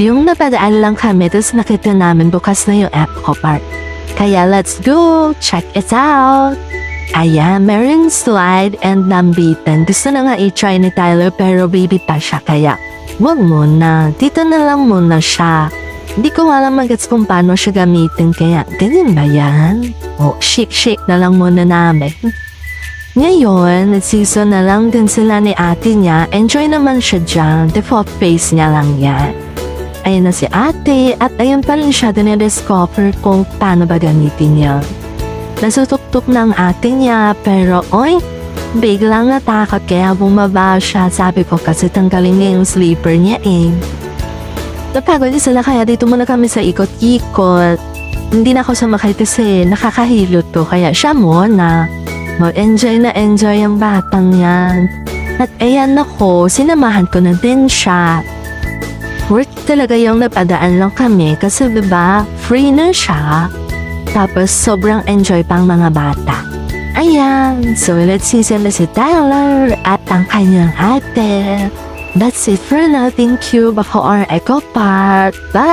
Yung napadaan lang kami, tapos nakita namin bukas na yung Echo Park. Kaya let's go! Check it out! Ayan, meron slide and nambitan. Gusto na nga i-try ni Tyler pero baby pa siya kaya wag muna. Dito na lang muna siya. Hindi ko alam magets kung paano siya gamitin kaya ganyan ba yan? O, shake na lang muna namin. Ngayon, nagsiso na lang din sila ni ate niya. Enjoy naman siya dyan. Default face niya lang yan. Ayun na si ate at ayun pa rin siya dinidiscover kung paano ba gamitin niya. Nasutuktok ng ate niya pero oy, biglang natakot kaya bumaba siya. Sabi ko kasi tanggalin niya yung sleeper niya eh. Napagod din sila kaya dito muna kami sa ikot-ikot. Hindi na ako sumakay kasi nakakahilo to kaya siya muna. Enjoy na enjoy ang batang yan. At ayan ako, sinamahan ko na din siya. Worth talaga yung napadaan lang kami kasi diba, free na siya. Tapos sobrang enjoy pang mga bata. Ayan, so let's see sila si Tyler at ang kanyang ate. That's it for now. Thank you. Bako or Echo Park. Bye!